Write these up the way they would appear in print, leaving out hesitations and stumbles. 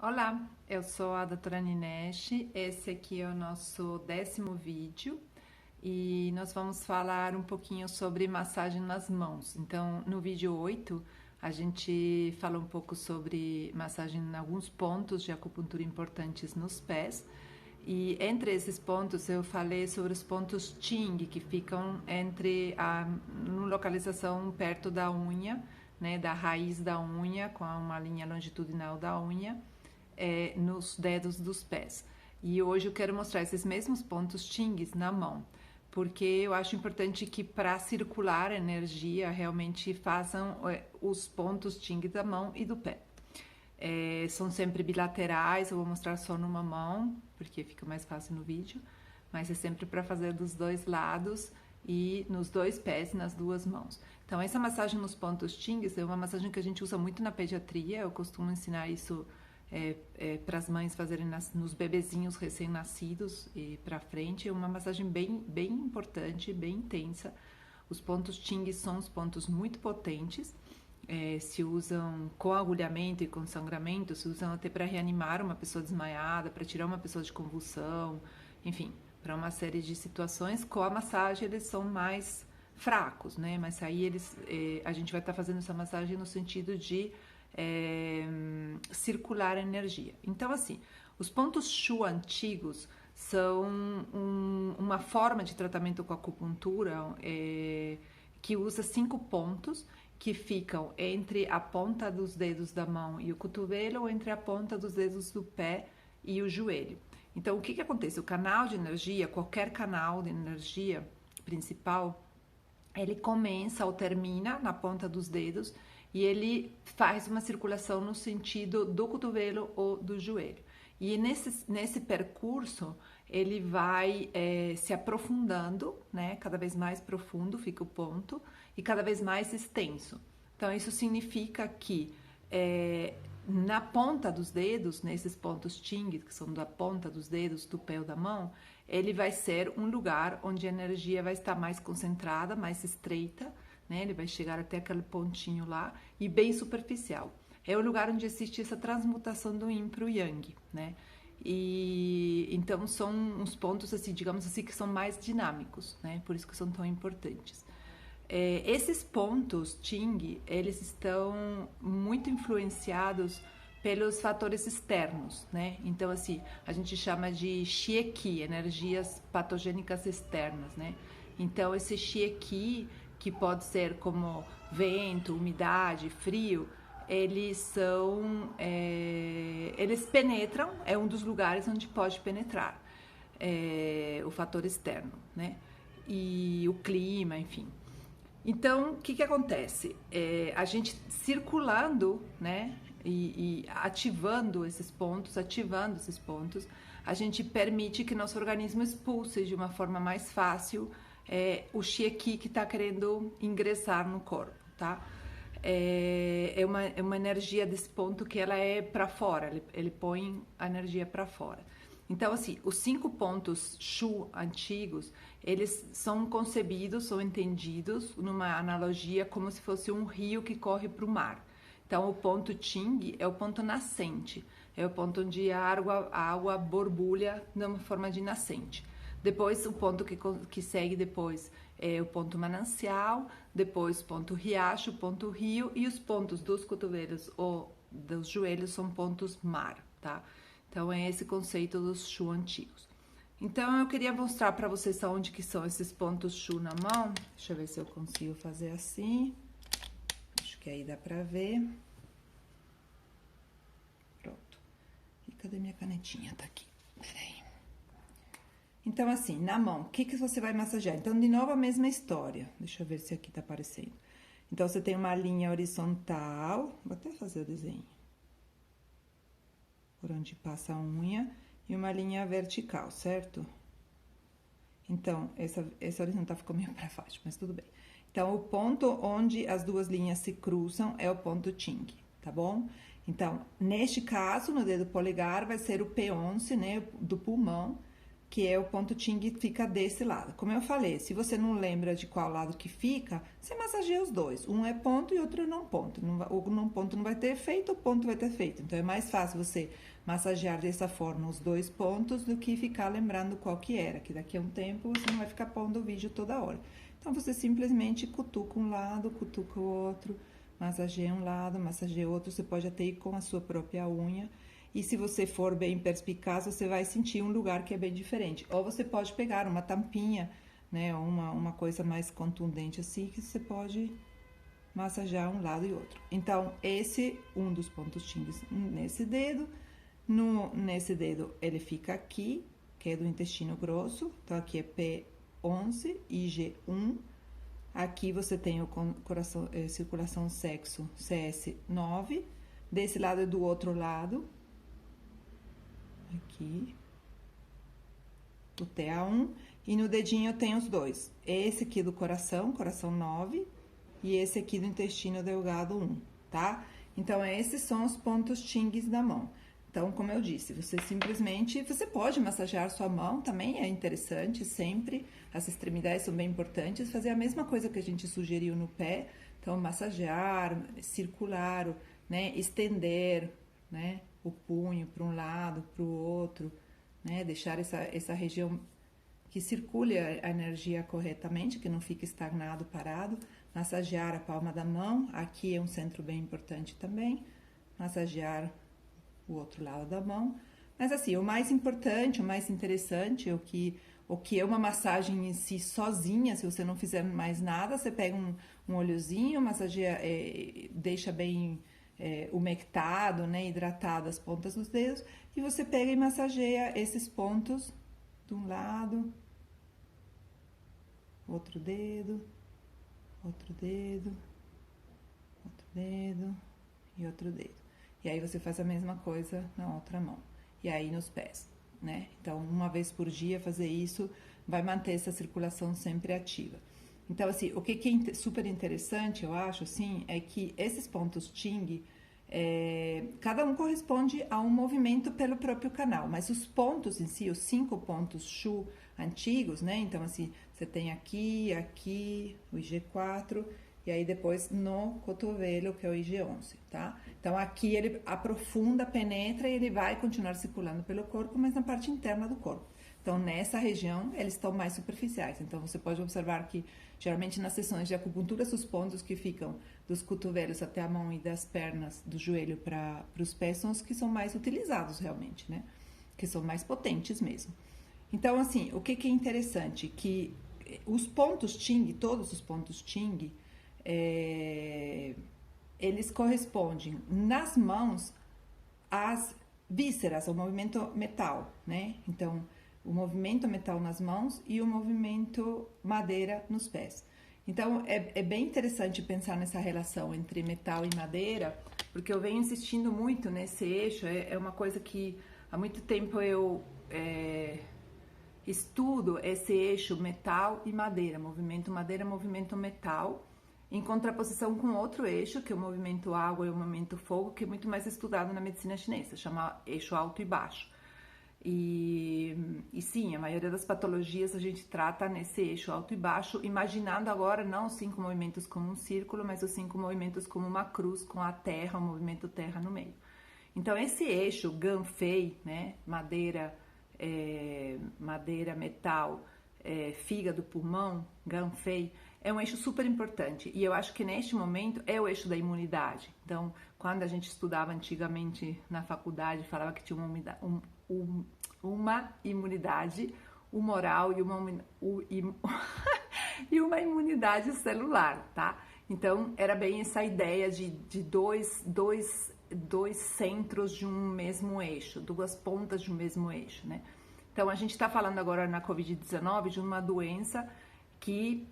Olá, eu sou a doutora Ninesh, esse aqui é o nosso 10º vídeo e nós vamos falar um pouquinho sobre massagem nas mãos. Então, no vídeo 8, a gente fala um pouco sobre massagem em alguns pontos de acupuntura importantes nos pés. E entre esses pontos eu falei sobre os pontos Ting, que ficam numa localização perto da unha, né, da raiz da unha, com uma linha longitudinal da unha, nos dedos dos pés. E hoje eu quero mostrar esses mesmos pontos Tings na mão, porque eu acho importante que para circular a energia realmente façam os pontos Ting da mão e do pé. São sempre bilaterais, eu vou mostrar só numa mão, porque fica mais fácil no vídeo, mas é sempre para fazer dos dois lados e nos dois pés e nas duas mãos. Então, essa massagem nos pontos Tings é uma massagem que a gente usa muito na pediatria, eu costumo ensinar isso para as mães fazerem nos bebezinhos recém-nascidos e para frente. É uma massagem bem importante, bem intensa. Os pontos Ting são os pontos muito potentes. Se usam com agulhamento e com sangramento, se usam até para reanimar uma pessoa desmaiada, para tirar uma pessoa de convulsão, enfim, para uma série de situações. Com a massagem eles são mais fracos, né? Mas aí a gente vai estar fazendo essa massagem no sentido de circular a energia. Então, assim, os pontos Shu antigos são uma forma de tratamento com acupuntura que usa 5 pontos que ficam entre a ponta dos dedos da mão e o cotovelo, ou entre a ponta dos dedos do pé e o joelho. Então, o que acontece? O canal de energia, qualquer canal de energia principal, ele começa ou termina na ponta dos dedos e ele faz uma circulação no sentido do cotovelo ou do joelho. E nesse percurso, ele vai se aprofundando, né? Cada vez mais profundo fica o ponto e cada vez mais extenso. Então, isso significa que na ponta dos dedos, nesses pontos Ting, que são da ponta dos dedos, do pé ou da mão, ele vai ser um lugar onde a energia vai estar mais concentrada, mais estreita, né? Ele vai chegar até aquele pontinho lá e bem superficial. É o lugar onde existe essa transmutação do Yin para o Yang, né? E então são uns pontos, assim, digamos assim, que são mais dinâmicos, né? Por isso que são tão importantes. Esses pontos Ting, eles estão muito influenciados pelos fatores externos, né? Então, assim, a gente chama de Xie Qi, energias patogênicas externas, né? Então, esse Xie Qi, que pode ser como vento, umidade, frio, eles penetram, é um dos lugares onde pode penetrar o fator externo, né? E o clima, enfim. Então, o que acontece? A gente circulando, né, e ativando esses pontos, a gente permite que nosso organismo expulse de uma forma mais fácil o Xie Qi que está querendo ingressar no corpo, tá? É uma energia desse ponto que ela é para fora, ele põe a energia para fora. Então, assim, os 5 pontos Shu antigos, eles são concebidos, são entendidos numa analogia como se fosse um rio que corre para o mar. Então, o ponto Ting é o ponto nascente, é o ponto onde a água borbulha de uma forma de nascente. Depois, o ponto que segue depois é o ponto manancial, depois ponto riacho, ponto rio, e os pontos dos cotovelos ou dos joelhos são pontos mar, tá? Então, é esse conceito dos Shu antigos. Então, eu queria mostrar para vocês aonde que são esses pontos Shu na mão. Deixa eu ver se eu consigo fazer assim. Acho que aí dá pra ver. Pronto. E cadê minha canetinha? Tá aqui. Peraí. Então, assim, na mão, o que você vai massagear? Então, de novo, a mesma história. Deixa eu ver se aqui tá aparecendo. Então, você tem uma linha horizontal. Vou até fazer o desenho. Por onde passa a unha, e uma linha vertical, certo? Então, essa horizontal ficou meio para baixo, mas tudo bem. Então, o ponto onde as duas linhas se cruzam é o ponto Ting, tá bom? Então, neste caso, no dedo polegar, vai ser o P11, né, do pulmão, que é o ponto Ting fica desse lado. Como eu falei, se você não lembra de qual lado que fica, você massageia os dois. Um é ponto e outro é não ponto. O não ponto não vai ter efeito, o ponto vai ter efeito. Então é mais fácil você massagear dessa forma os dois pontos do que ficar lembrando qual que era, que daqui a um tempo você não vai ficar pondo o vídeo toda hora. Então você simplesmente cutuca um lado, cutuca o outro, massageia um lado, massageia o outro. Você pode até ir com a sua própria unha. E se você for bem perspicaz, você vai sentir um lugar que é bem diferente. Ou você pode pegar uma tampinha, né, uma coisa mais contundente assim, que você pode massagear um lado e outro. Então, esse um dos pontos Tings nesse dedo. Nesse dedo ele fica aqui, que é do intestino grosso. Então, aqui é P11 e G1. Aqui você tem o coração, circulação sexo, CS9. Desse lado é do outro lado. Aqui, o TA1, e no dedinho eu tenho os dois. Esse aqui do coração, coração 9, e esse aqui do intestino delgado 1, tá? Então, esses são os pontos Tings da mão. Então, como eu disse, você pode massagear sua mão, também é interessante, sempre. As extremidades são bem importantes. Fazer a mesma coisa que a gente sugeriu no pé. Então, massagear, circular, né? Estender, né? O punho para um lado, para o outro, né? Deixar essa região que circule a energia corretamente, que não fique estagnado, parado. Massagear a palma da mão, aqui é um centro bem importante também. Massagear o outro lado da mão. Mas assim, o mais importante, o mais interessante, o que é uma massagem em si sozinha, se você não fizer mais nada, você pega um olhozinho, massageia, deixa bem umectado, né, hidratado as pontas dos dedos, e você pega e massageia esses pontos de um lado, outro dedo, outro dedo, outro dedo e outro dedo. E aí você faz a mesma coisa na outra mão. E aí nos pés, né? Então, uma vez por dia fazer isso vai manter essa circulação sempre ativa. Então, assim, o que é super interessante, eu acho, assim, é que esses pontos Ting, cada um corresponde a um movimento pelo próprio canal, mas os pontos em si, os 5 pontos Shu antigos, né? Então, assim, você tem aqui, aqui, o IG4, e aí depois no cotovelo, que é o IG11, tá? Então, aqui ele aprofunda, penetra e ele vai continuar circulando pelo corpo, mas na parte interna do corpo. Então, nessa região, eles estão mais superficiais. Então, você pode observar que, geralmente, nas sessões de acupuntura, os pontos que ficam dos cotovelos até a mão e das pernas, do joelho para os pés, são os que são mais utilizados, realmente, né? Que são mais potentes mesmo. Então, assim, o que é interessante? Que os pontos Ting, todos os pontos Ting, eles correspondem nas mãos às vísceras, ao movimento metal, né? Então, o movimento metal nas mãos e o movimento madeira nos pés. Então, é bem interessante pensar nessa relação entre metal e madeira, porque eu venho insistindo muito nesse eixo, é uma coisa que há muito tempo eu estudo esse eixo metal e madeira, movimento metal, em contraposição com outro eixo, que é o movimento água e o movimento fogo, que é muito mais estudado na medicina chinesa, chama eixo alto e baixo. E sim, a maioria das patologias a gente trata nesse eixo alto e baixo, imaginando agora não os 5 movimentos como um círculo, mas os 5 movimentos como uma cruz, com a terra, o movimento terra no meio. Então, esse eixo Gan-Fei, né, madeira, metal, fígado, pulmão, Gan-Fei, é um eixo super importante e eu acho que neste momento é o eixo da imunidade. Então, quando a gente estudava antigamente na faculdade, falava que tinha uma imunidade humoral e uma imunidade celular, tá? Então, era bem essa ideia de dois centros de um mesmo eixo, duas pontas de um mesmo eixo, né? Então, a gente está falando agora na Covid-19 de uma doença que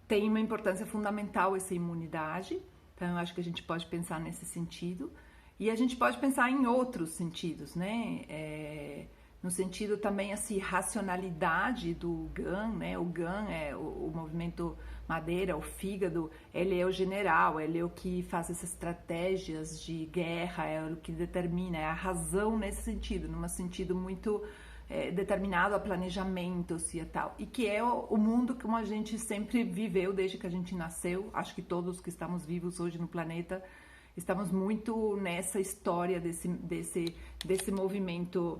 tem uma importância fundamental essa imunidade, então eu acho que a gente pode pensar nesse sentido, e a gente pode pensar em outros sentidos, né? No sentido também, assim, racionalidade do GAN, né? O GAN é o movimento madeira, o fígado, ele é o general, ele é o que faz essas estratégias de guerra, é o que determina, é a razão nesse sentido, num sentido muito determinado a planejamentos e tal, e que é o mundo como a gente sempre viveu desde que a gente nasceu. Acho que todos que estamos vivos hoje no planeta estamos muito nessa história desse movimento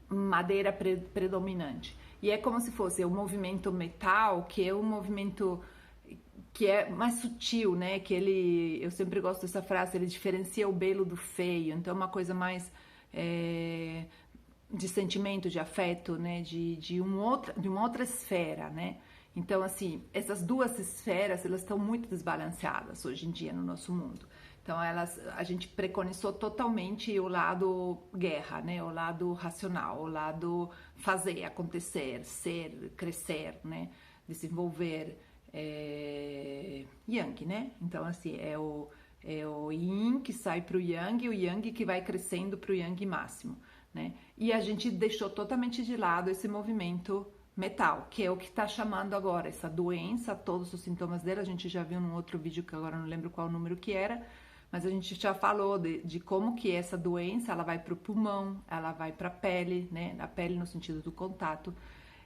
madeira predominante. E é como se fosse o movimento metal, que é um movimento que é mais sutil, né? Que eu sempre gosto dessa frase, ele diferencia o belo do feio. Então, é uma coisa mais de sentimento, de afeto, né? De uma outra esfera, né? Então, assim, essas duas esferas, elas estão muito desbalanceadas hoje em dia no nosso mundo. Então, a gente preconizou totalmente o lado guerra, né? O lado racional, o lado fazer, acontecer, ser, crescer, né? Desenvolver. Yang, né? Então, assim, é o Yin que sai para o Yang e o Yang que vai crescendo para o Yang máximo, né? E a gente deixou totalmente de lado esse movimento metal, que é o que está chamando agora essa doença, todos os sintomas dela. A gente já viu num outro vídeo que agora não lembro qual número que era, mas a gente já falou de como que essa doença, ela vai para o pulmão, ela vai para a pele, né? A pele no sentido do contato.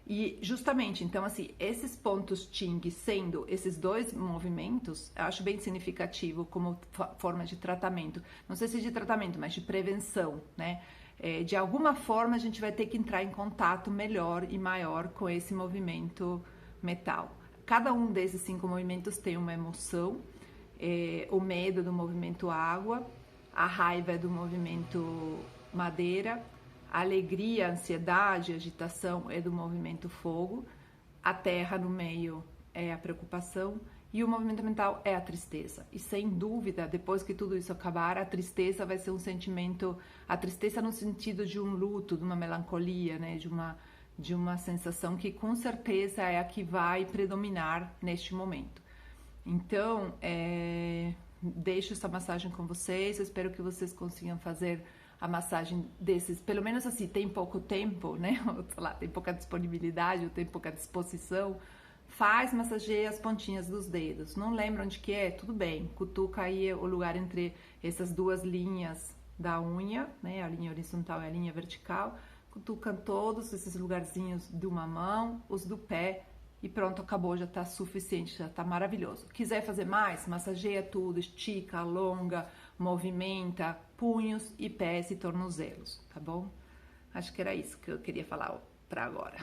E justamente, então assim, esses pontos Qing sendo esses dois movimentos, eu acho bem significativo como forma de tratamento. Não sei se de tratamento, mas de prevenção, né? De alguma forma a gente vai ter que entrar em contato melhor e maior com esse movimento metal. Cada um desses 5 movimentos tem uma emoção. O medo do movimento água, a raiva é do movimento madeira, a alegria, a ansiedade, a agitação é do movimento fogo, a terra no meio é a preocupação e o movimento mental é a tristeza. E sem dúvida, depois que tudo isso acabar, a tristeza vai ser um sentimento, a tristeza no sentido de um luto, de uma melancolia, né? De uma sensação que com certeza é a que vai predominar neste momento. Então, deixo essa massagem com vocês, eu espero que vocês consigam fazer a massagem desses, pelo menos assim, tem pouco tempo, né? Ou, sei lá, tem pouca disponibilidade, ou tem pouca disposição, faz, massageia as pontinhas dos dedos. Não lembra onde que é? Tudo bem, cutuca aí o lugar entre essas duas linhas da unha, né? A linha horizontal e a linha vertical, cutuca todos esses lugarzinhos de uma mão, os do pé, e pronto, acabou, já tá suficiente, já tá maravilhoso. Quiser fazer mais, massageia tudo, estica, alonga, movimenta punhos e pés e tornozelos, tá bom? Acho que era isso que eu queria falar pra agora.